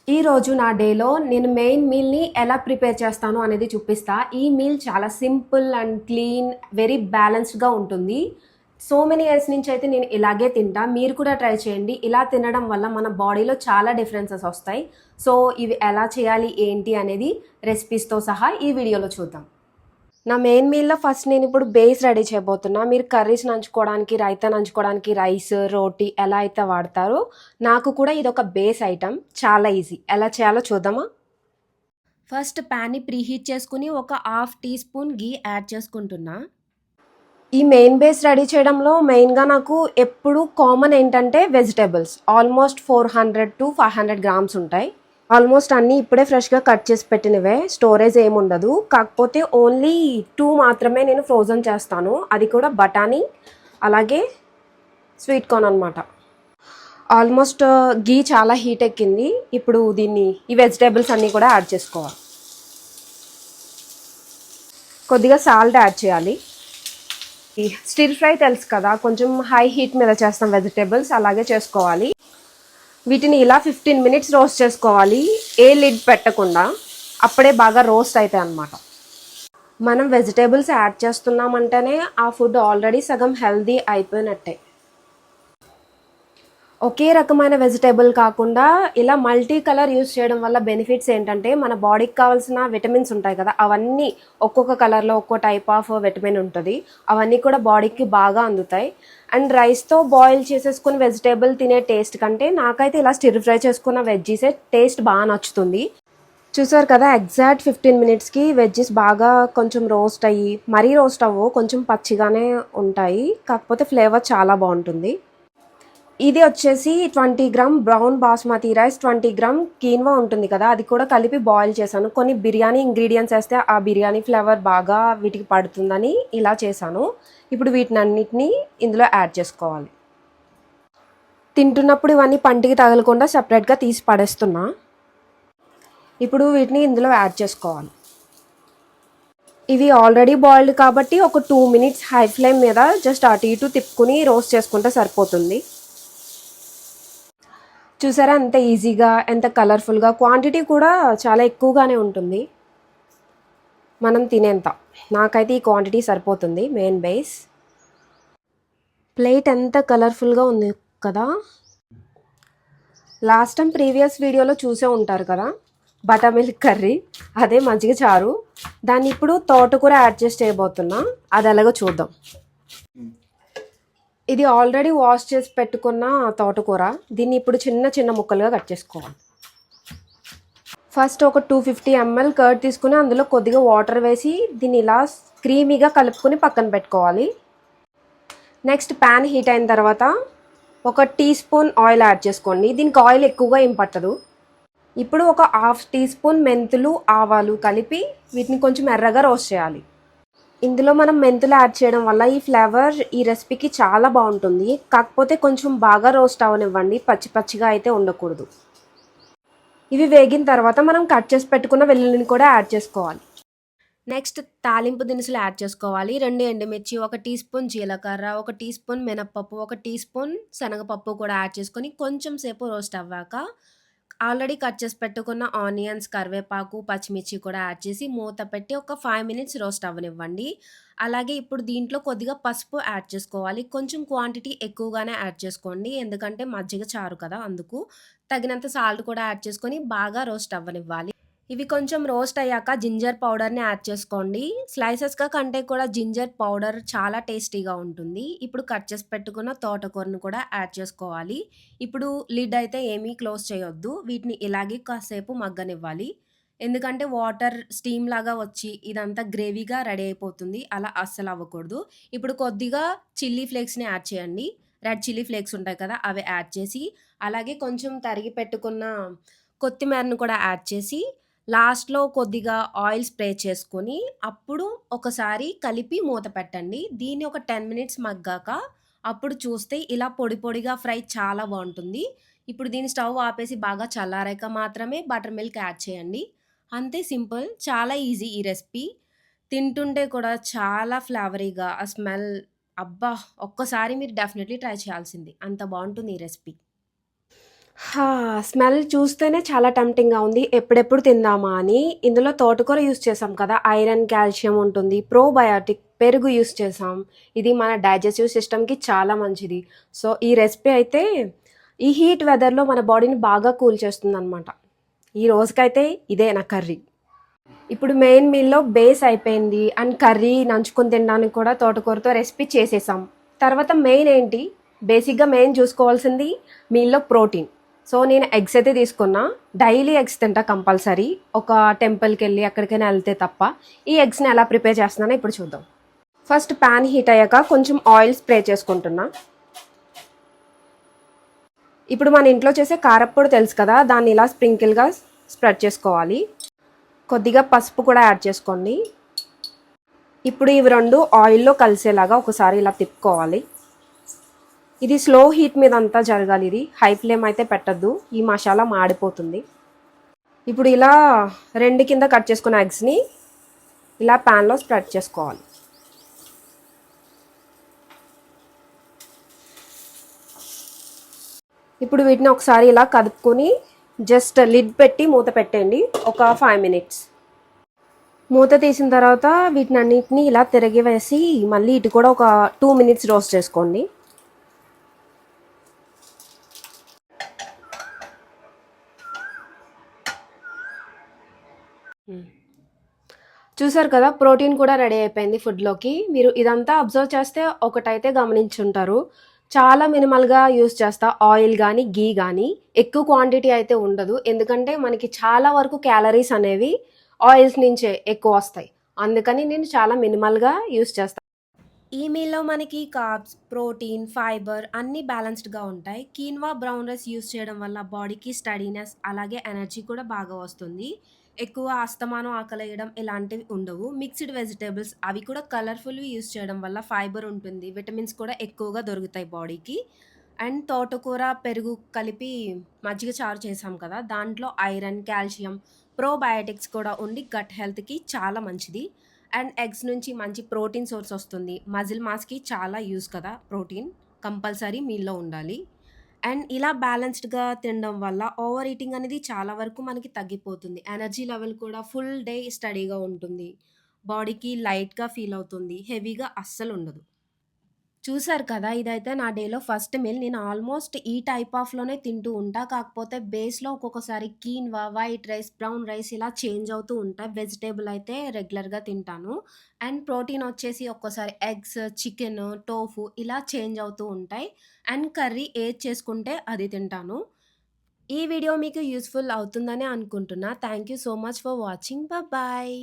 ఈరోజు నా డేలో నేను మెయిన్ మీల్‌ని ఎలా ప్రిపేర్ చేస్తాను అనేది చూపిస్తా. ఈ మీల్ చాలా సింపుల్ అండ్ క్లీన్, వెరీ బ్యాలెన్స్డ్‌గా ఉంటుంది. సో మెనీ ఇయర్స్ నుంచి అయితే నేను ఇలాగే తింటా. మీరు కూడా ట్రై చేయండి. ఇలా తినడం వల్ల మన బాడీలో చాలా డిఫరెన్సెస్ వస్తాయి. సో ఇవి ఎలా చేయాలి, ఏంటి అనేది రెసిపీస్‌తో సహా ఈ వీడియోలో చూద్దాం. నా మెయిన్ మీల్‌లో ఫస్ట్ నేనిప్పుడు బేస్ రెడీ చేయబోతున్నా. మీరు కర్రీస్ నంచుకోవడానికి, రైతా నంచుకోవడానికి రైస్, రోటీ ఎలా అయితే వాడతారో, నాకు కూడా ఇదొక బేస్ ఐటెమ్. చాలా ఈజీ. ఎలా చేయాలో చూద్దామా? ఫస్ట్ ప్యాన్‌ని ప్రీహీట్ చేసుకొని ఒక హాఫ్ టీ స్పూన్ ఘీ యాడ్ చేసుకుంటున్నా. ఈ మెయిన్ బేస్ రెడీ చేయడంలో మెయిన్‌గా నాకు ఎప్పుడు కామన్ ఏంటంటే వెజిటబుల్స్. ఆల్మోస్ట్ 400-500 గ్రామ్స్ ఉంటాయి. ఆల్మోస్ట్ అన్నీ ఇప్పుడే ఫ్రెష్‌గా కట్ చేసి పెట్టినవే. స్టోరేజ్ ఏముండదు. కాకపోతే ఓన్లీ 2 మాత్రమే నేను ఫ్రోజన్ చేస్తాను. అది కూడా బఠానీ, అలాగే స్వీట్ కార్న్ అనమాట. ఆల్మోస్ట్ ఘీ చాలా హీట్ ఎక్కింది. ఇప్పుడు ఈ వెజిటేబుల్స్ అన్నీ కూడా యాడ్ చేసుకోవాలి. కొద్దిగా సాల్ట్ యాడ్ చేయాలి. ఈ స్టిర్ ఫ్రై తెలుసు కదా, కొంచెం హై హీట్ మీద చేస్తాం వెజిటేబుల్స్, అలాగే చేసుకోవాలి. వీటిని ఇలా 15 మినిట్స్ రోస్ట్ చేసుకోవాలి, ఏ లిడ్ పెట్టకుండా. అప్పుడే బాగా రోస్ట్ అవుతాయి అన్నమాట. మనం వెజిటేబుల్స్ యాడ్ చేస్తున్నామంటేనే ఆ ఫుడ్ ఆల్రెడీ సగం హెల్దీ అయిపోయినట్టే. ఒకే రకమైన వెజిటేబుల్ కాకుండా ఇలా మల్టీ కలర్ యూస్ చేయడం వల్ల బెనిఫిట్స్ ఏంటంటే, మన బాడీకి కావాల్సిన విటమిన్స్ ఉంటాయి కదా, అవన్నీ ఒక్కొక్క కలర్లో ఒక్కో టైప్ ఆఫ్ విటమిన్ ఉంటుంది. అవన్నీ కూడా బాడీకి బాగా అందుతాయి. అండ్ రైస్తో బాయిల్ చేసేసుకుని వెజిటేబుల్ తినే టేస్ట్ కంటే నాకైతే ఇలా స్టిర్ ఫ్రై చేసుకున్న వెజ్జీసే టేస్ట్ బాగా నచ్చుతుంది. చూసారు కదా, ఎగ్జాక్ట్ 15 మినిట్స్కి వెజ్జెస్ బాగా కొంచెం రోస్ట్ అయ్యి, మరీ రోస్ట్ అవ్వవు, కొంచెం పచ్చిగానే ఉంటాయి. కాకపోతే ఫ్లేవర్ చాలా బాగుంటుంది. ఇది వచ్చేసి 20 gram brown basmati rice, 20 gram quinoa ఉంటుంది కదా, అది కూడా కలిపి బాయిల్ చేశాను. కొన్ని బిర్యానీ ఇంగ్రీడియంట్స్ వేస్తే ఆ బిర్యానీ ఫ్లేవర్ బాగా వీటికి పడుతుందని ఇలా చేశాను. ఇప్పుడు వీటినన్నిటిని ఇందులో యాడ్ చేసుకోవాలి. తింటున్నప్పుడు ఇవన్నీ పంటికి తగలకుండా సపరేట్గా తీసి పడేస్తున్నా. ఇప్పుడు వీటిని ఇందులో యాడ్ చేసుకోవాలి. ఇవి ఆల్రెడీ బాయిల్డ్ కాబట్టి ఒక 2 మినిట్స్ హై ఫ్లేమ్ మీద జస్ట్ అటు ఇటు తిప్పుకుని రోస్ట్ చేసుకుంటే సరిపోతుంది. చూసారా ఎంత ఈజీగా, ఎంత కలర్ఫుల్గా. క్వాంటిటీ కూడా చాలా ఎక్కువగానే ఉంటుంది మనం తినేంత. నాకైతే ఈ క్వాంటిటీ సరిపోతుంది మెయిన్ బేస్. ప్లేట్ ఎంత కలర్ఫుల్గా ఉంది కదా. లాస్ట్ టైం ప్రీవియస్ వీడియోలో చూసే ఉంటారు కదా, బటర్ మిల్క్ కర్రీ, అదే మజ్జిగ చారు. దాన్ని ఇప్పుడు తోటకూర యాడ్ చేసి చేయబోతున్నా. అది ఎలాగో చూద్దాం. ఇది ఆల్రెడీ వాష్ చేసి పెట్టుకున్న తోటకూర. దీన్ని ఇప్పుడు చిన్న చిన్న ముక్కలుగా కట్ చేసుకోవాలి. ఫస్ట్ ఒక 250 ml కర్డ్ తీసుకుని అందులో కొద్దిగా వాటర్ వేసి దీన్ని ఇలా క్రీమీగా కలుపుకొని పక్కన పెట్టుకోవాలి. నెక్స్ట్ ప్యాన్ హీట్ అయిన తర్వాత ఒక టీ స్పూన్ ఆయిల్ యాడ్ చేసుకోండి. దీనికి ఆయిల్ ఎక్కువగా ఏం పట్టదు. ఇప్పుడు ఒక హాఫ్ టీ స్పూన్ మెంతులు, ఆవాలు కలిపి వీటిని కొంచెం ఎర్రగా రోస్ట్ చేయాలి. ఇందులో మనం మెంతులు యాడ్ చేయడం వల్ల ఈ ఫ్లేవర్ ఈ రెసిపీకి చాలా బాగుంటుంది. కాకపోతే కొంచెం బాగా రోస్ట్ అవనివ్వండి, పచ్చి పచ్చిగా అయితే ఉండకూడదు. ఇవి వేగిన తర్వాత మనం కట్ చేసి పెట్టుకున్న వెల్లుల్లిని కూడా యాడ్ చేసుకోవాలి. నెక్స్ట్ తాలింపు దినుసులు యాడ్ చేసుకోవాలి. 2 ఎండుమిర్చి, 1 టీ స్పూన్ జీలకర్ర, 1 టీ స్పూన్ మినప్పప్పు, 1 టీ స్పూన్ శనగపప్పు కూడా యాడ్ చేసుకొని కొంచెం సేపు రోస్ట్ అవ్వాక ఆల్రెడీ కట్ చేసి పెట్టుకున్న ఆనియన్స్, కరివేపాకు, పచ్చిమిర్చి కూడా యాడ్ చేసి మూత పెట్టి ఒక 5 మినిట్స్ రోస్ట్ అవ్వనివ్వండి. అలాగే ఇప్పుడు దీంట్లో కొద్దిగా పసుపు యాడ్ చేసుకోవాలి. కొంచెం క్వాంటిటీ ఎక్కువగానే యాడ్ చేసుకోండి, ఎందుకంటే మజ్జిగ చారు కదా, అందుకు. తగినంత సాల్ట్ కూడా యాడ్ చేసుకొని బాగా రోస్ట్ అవ్వనివ్వాలి. ఇవి కొంచెం రోస్ట్ అయ్యాక జింజర్ పౌడర్‌ని యాడ్ చేసుకోండి. స్లైసెస్‌గా కంటే కూడా జింజర్ పౌడర్ చాలా టేస్టీగా ఉంటుంది. ఇప్పుడు కట్ చేసి పెట్టుకున్న తోటకూరను కూడా యాడ్ చేసుకోవాలి. ఇప్పుడు లిడ్ అయితే ఏమీ క్లోజ్ చేయొద్దు. వీటిని ఇలాగే కాసేపు మగ్గనివ్వాలి. ఎందుకంటే వాటర్ స్టీమ్ లాగా వచ్చి ఇదంతా గ్రేవీగా రెడీ అయిపోతుంది. అలా అస్సలు అవ్వకూడదు. ఇప్పుడు కొద్దిగా చిల్లీ ఫ్లేక్స్‌ని యాడ్ చేయండి. రెడ్ చిల్లీ ఫ్లేక్స్ ఉంటాయి కదా, అవి యాడ్ చేసి అలాగే కొంచెం తరిగి పెట్టుకున్న కొత్తిమీరను కూడా యాడ్ చేసి లాస్ట్‌లో కొద్దిగా ఆయిల్ స్ప్రే చేసుకొని, అప్పుడు ఒకసారి కలిపి మూత పెట్టండి. దీన్ని ఒక 10 మినిట్స్ మగ్గాక అప్పుడు చూస్తే ఇలా పొడి పొడిగా ఫ్రై చాలా బావుంటుంది. ఇప్పుడు దీన్ని స్టవ్ ఆపేసి బాగా చల్లారాక మాత్రమే బటర్ మిల్క్ యాడ్ చేయండి. అంతే సింపుల్. చాలా ఈజీ ఈ రెసిపీ. తింటుంటే కూడా చాలా ఫ్లేవరీగా ఆ స్మెల్, అబ్బా! ఒక్కసారి మీరు డెఫినెట్‌లీ ట్రై చేయాల్సింది. అంత బావుంటుంది ఈ రెసిపీ. హా! స్మెల్ చూస్తేనే చాలా టెంప్టింగ్‌గా ఉంది. ఎప్పుడెప్పుడు తిందామా అని. ఇందులో తోటకూర యూజ్ చేసాం కదా! ఐరన్, కాల్షియం ఉంటుంది. ప్రోబయాటిక్ పెరుగు యూజ్ చేసాం. ఇది మన డైజెస్టివ్ సిస్టమ్‌కి చాలా మంచిది. సో, ఈ రెసిపీ అయితే ఈ హీట్ వెదర్‌లో మన బాడీని బాగా కూల్ చేస్తుందనమాట. ఈ రోజుకైతే ఇదే నా కర్రీ. ఇప్పుడు మెయిన్ మీల్‌లో బేస్ అయిపోయింది. అండ్ కర్రీ నంచుకొని తినడానికి కూడా తోటకూరతో రెసిపీ చేసేసాం. తర్వాత మెయిన్ ఏంటి? బేసిక్‌గా మెయిన్ చూసుకోవాల్సింది మీల్‌లో ప్రోటీన్. సో, నేను ఎగ్స్ అయితే తీసుకున్నా. డైలీ ఎగ్స్ తింటా కంపల్సరీ. ఒక టెంపుల్‌కెళ్ళి ఎక్కడికైనా ఎళ్తే తప్ప. ఈ ఎగ్స్‌ని ఎలా ప్రిపేర్ చేస్తున్నానో ఇప్పుడు చూద్దాం. ఫస్ట్ పాన్ హీట్ అయ్యాక కొంచెం ఆయిల్ స్ప్రే చేసుకుంటున్నా. ఇప్పుడు మన ఇంట్లో చేసే కారప్పొడి తెలుసు కదా! దాన్ని ఇలా స్ప్రింకిల్‌గా స్ప్రెడ్ చేసుకోవాలి. కొద్దిగా పసుపు కూడా యాడ్ చేసుకోండి. ఇప్పుడు ఇవి 2 ఆయిల్‌లో కలిసేలాగా ఒకసారి ఇలా తిప్పుకోవాలి. ఇది స్లో హీట్ మీద అంతా జరగాలి ఇది. హై ఫ్లేమ్ అయితే పెట్టొద్దు. ఈ మసాలా మాడిపోతుంది. ఇప్పుడు ఇలా 2 కింద కట్ చేసుకున్న ఎగ్స్‌ని ఇలా పాన్‌లో స్ప్రెడ్ చేసుకోవాలి. ఇప్పుడు వీటిని ఒకసారి ఇలా కదుపుకొని జస్ట్ లిడ్ పెట్టి మూత పెట్టండి ఒక 5 మినిట్స్. మూత తీసిన తర్వాత వీటినన్నిటిని ఇలా తిరిగి వేసి మళ్ళీ ఇటు కూడా ఒక 2 మినిట్స్ రోస్ట్ చేసుకోండి. చూసారు కదా ప్రోటీన్ కూడా రెడీ అయిపోయింది ఫుడ్లోకి. మీరు ఇదంతా అబ్జర్వ్ చేస్తే ఒకటైతే గమనించుంటారు. చాలా మినిమల్గా యూస్ చేస్తా ఆయిల్ కానీ గీ కానీ ఎక్కువ క్వాంటిటీ అయితే ఉండదు. ఎందుకంటే మనకి చాలా వరకు క్యాలరీస్ అనేవి ఆయిల్స్ నుంచే ఎక్కువ వస్తాయి. అందుకని నేను చాలా మినిమల్గా యూస్ చేస్తాను. ఈ మీల్‌లో మనకి కార్బ్స్, ప్రోటీన్, ఫైబర్ అన్నీ బ్యాలెన్స్డ్‌గా ఉంటాయి. కీన్వా, బ్రౌన్ రైస్ యూజ్ చేయడం వల్ల బాడీకి స్టడీనెస్ అలాగే ఎనర్జీ కూడా బాగా వస్తుంది. ఎక్కువ అస్తమానం ఆకలేయడం ఇలాంటివి ఉండవు. మిక్స్డ్ వెజిటబుల్స్ అవి కూడా కలర్‌ఫుల్‌వి యూజ్ చేయడం వల్ల ఫైబర్ ఉంటుంది. విటమిన్స్ కూడా ఎక్కువగా దొరుకుతాయి బాడీకి. అండ్ తోటకూర, పెరుగు కలిపి మజ్జిగ చారు చేసాం కదా! దాంట్లో ఐరన్, కాల్షియం, ప్రోబయోటిక్స్ కూడా ఉండి గట్ హెల్త్‌కి చాలా మంచిది. అండ్ ఎగ్స్ నుంచి మంచి ప్రోటీన్ సోర్స్ వస్తుంది. మజిల్ మాస్‌కి చాలా యూజ్ కదా ప్రోటీన్. కంపల్సరీ మీల్‌లో ఉండాలి. అండ్ ఇలా బ్యాలెన్స్డ్‌గా తినడం వల్ల ఓవర్ ఈటింగ్ అనేది చాలా వరకు మనకి తగ్గిపోతుంది. ఎనర్జీ లెవెల్ కూడా ఫుల్ డే స్టడీగా ఉంటుంది. బాడీకి లైట్‌గా ఫీల్ అవుతుంది. హెవీగా అస్సలుండదు. చూసారు కదా! ఇదైతే నా డేలో ఫస్ట్ మీల్. నేను ఆల్మోస్ట్ ఈ టైప్ ఆఫ్‌లోనే తింటూ ఉంటా. కాకపోతే బేస్‌లో ఒక్కొక్కసారి quinoa, white rice, brown rice ఇలా చేంజ్ అవుతూ ఉంటాయి. వెజిటబుల్ అయితే రెగ్యులర్‌గా తింటాను. అండ్ ప్రోటీన్ వచ్చేసి ఒక్కోసారి ఎగ్స్, చికెను, టోఫు ఇలా చేంజ్ అవుతూ ఉంటాయి. అండ్ కర్రీ ఏది చేసుకుంటే అది తింటాను. ఈ వీడియో మీకు యూజ్‌ఫుల్ అవుతుందనే అనుకుంటున్నా. Thank you so much for watching. Bye.